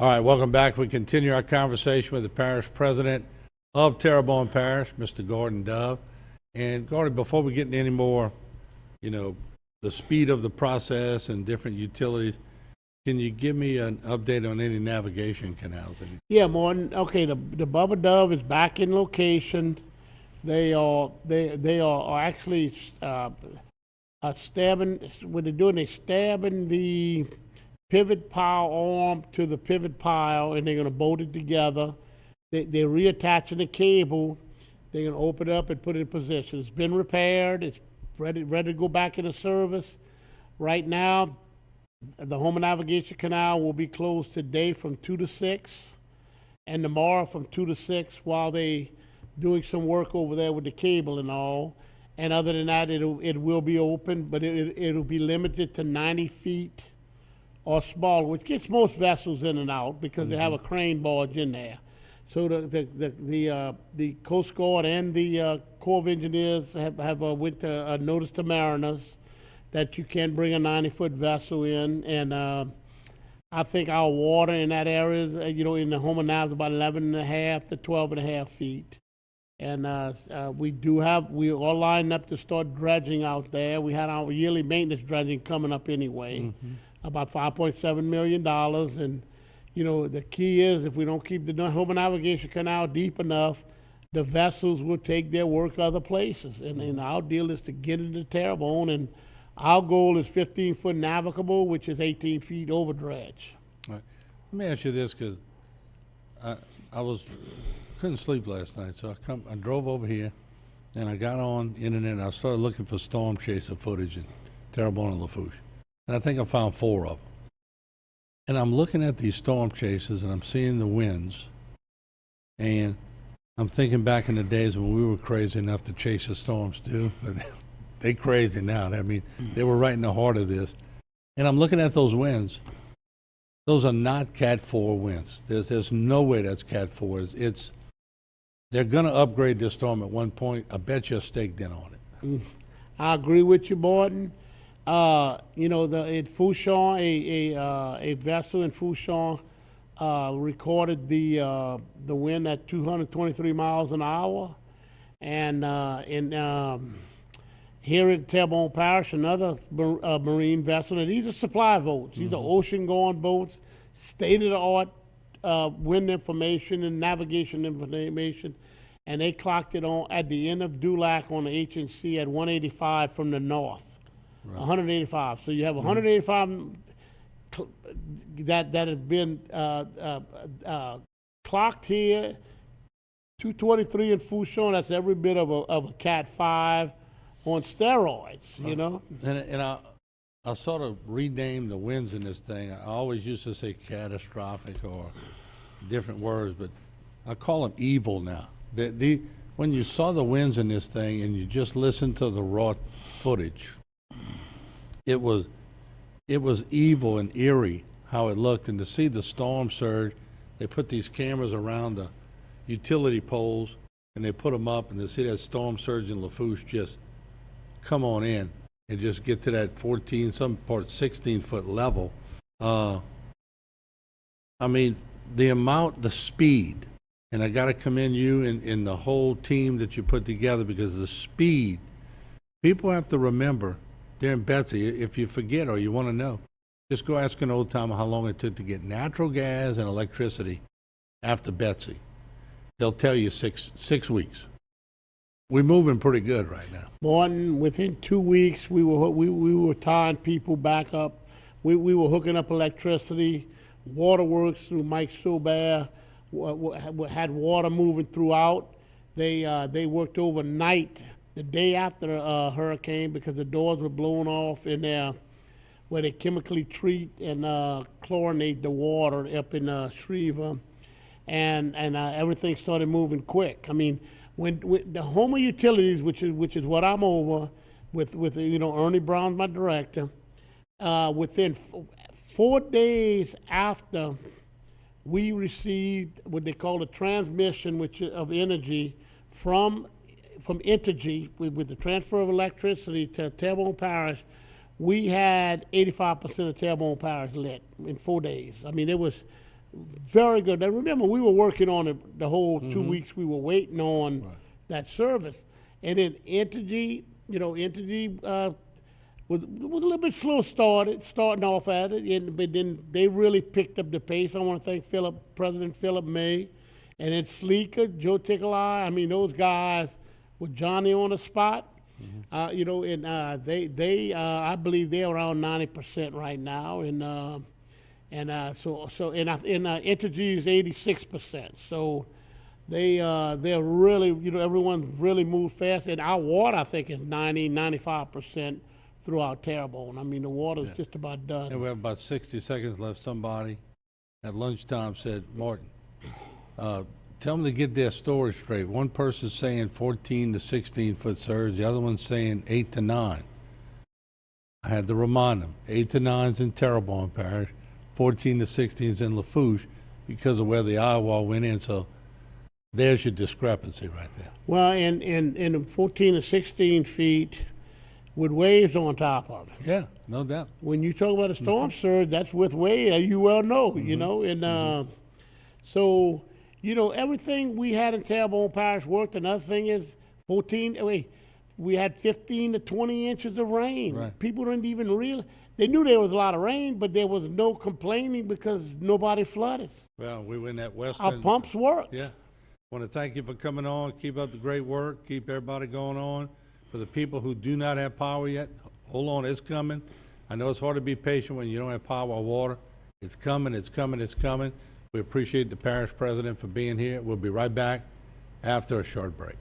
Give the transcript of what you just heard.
All right, welcome back. We continue our conversation with the parish president of Terrebonne Parish, Mr. Gordon Dove. And Gordon, before we get into any more, the speed of the process and different utilities, can you give me an update on any navigation canals? Yeah, Morton. Okay, the Bubba Dove is back in location. They are actually stabbing. What they're doing, they're stabbing the pivot pile arm to the pivot pile, and they're going to bolt it together. They're reattaching the cable. They're going to open it up and put it in position. It's been repaired. It's ready to go back into service. Right now, the Homer Navigation Canal will be closed today from 2 to 6, and tomorrow from 2 to 6 while they doing some work over there with the cable and all. And other than that, it will be open, but it'll be limited to 90 feet or smaller, which gets most vessels in and out because they have a crane barge in there. So the Coast Guard and the Corps of Engineers have went to notice to mariners that you can bring a 90-foot vessel in, and I think our water in that area, in the Homer now is about 11.5 to 12.5 feet. And we are lined up to start dredging out there. We had our yearly maintenance dredging coming up anyway, about $5.7 million. And, the key is if we don't keep the Homer Navigation Canal deep enough, the vessels will take their work other places. And our deal is to get into Terrebonne, and our goal is 15-foot navigable, which is 18 feet over dredge. All right. Let me ask you this, because I couldn't sleep last night, so I drove over here, and I got on internet, and I started looking for storm chaser footage in Terrebonne and Lafourche. And I think I found 4 of them. And I'm looking at these storm chasers, and I'm seeing the winds, and I'm thinking back in the days when we were crazy enough to chase the storms too, but they crazy now. I mean, they were right in the heart of this. And I'm looking at those winds. Those are not Cat 4 winds. There's no way that's Cat 4. They're going to upgrade this storm at one point. I bet you a stake in on it. I agree with you, Morton. In Fouchon, a vessel in Fouchon recorded the wind at 223 miles an hour, and here in Terrebonne Parish, another marine vessel, and these are supply boats. These are ocean-going boats, state-of-the-art wind information and navigation information, and they clocked it on at the end of Dulac on the H&C at 185 from the north. Right. 185. So you have 185 that has been clocked here. 223 in Fouchon. That's every bit of a Cat 5 on steroids. And I sort of renamed the winds in this thing. I always used to say catastrophic or different words, but I call them evil now. When you saw the winds in this thing and you just listened to the raw footage, it was evil and eerie how it looked. And to see the storm surge, they put these cameras around the utility poles and they put them up, and to see that storm surge in Lafourche just come on in and just get to that 14, some part 16-foot level. I mean, the speed, and I got to commend you and the whole team that you put together, because the speed, people have to remember, during Betsy, if you forget or you want to know, just go ask an old timer how long it took to get natural gas and electricity after Betsy. They'll tell you six weeks. We're moving pretty good right now. Morton, within 2 weeks, we were tying people back up. We were hooking up electricity. Waterworks through Mike Soubert had water moving throughout. They worked overnight the day after hurricane because the doors were blown off in there where they chemically treat and chlorinate the water up in Shreva, and everything started moving quick. I mean, when the Homer Utilities, which is what I'm over with Ernie Brown, my director, within 4 days after we received what they call a transmission of energy from Entergy with the transfer of electricity to Terrebonne Parish, we had 85% of Terrebonne Parish lit in 4 days. I mean, it was Very good. Now remember, we were working on it the whole 2 weeks. We were waiting on that service, and then Entergy, was a little bit slow starting off at it, but then they really picked up the pace. I want to thank President Philip May, and then Sleeker, Joe Tickeleye. I mean, those guys with Johnny on the spot. I believe they're around 90% right now, and Entergy is 86%. So they're really, everyone's really moved fast, and our water I think is 95% throughout Terrebonne. I mean, the water's just about done. And we have about 60 seconds left. Somebody at lunchtime said, Martin, tell them to get their story straight. One person's saying 14 to 16 foot surge, the other one's saying 8 to 9. I had to remind them, 8 to 9's in Terrebonne Parish, 14 to 16's in Lafourche because of where the eye wall went in. So there's your discrepancy right there. Well, and 14 to 16 feet with waves on top of it. Yeah, no doubt. When you talk about a storm surge, that's with waves, you well know, and so, everything we had in Terrebonne Parish worked. Another thing is we had 15 to 20 inches of rain. Right. People didn't even realize. They knew there was a lot of rain, but there was no complaining because nobody flooded. Well, we were in that western. Our pumps worked. Yeah. Want to thank you for coming on. Keep up the great work. Keep everybody going on. For the people who do not have power yet, hold on, it's coming. I know it's hard to be patient when you don't have power or water. It's coming, it's coming, it's coming. We appreciate the parish president for being here. We'll be right back after a short break.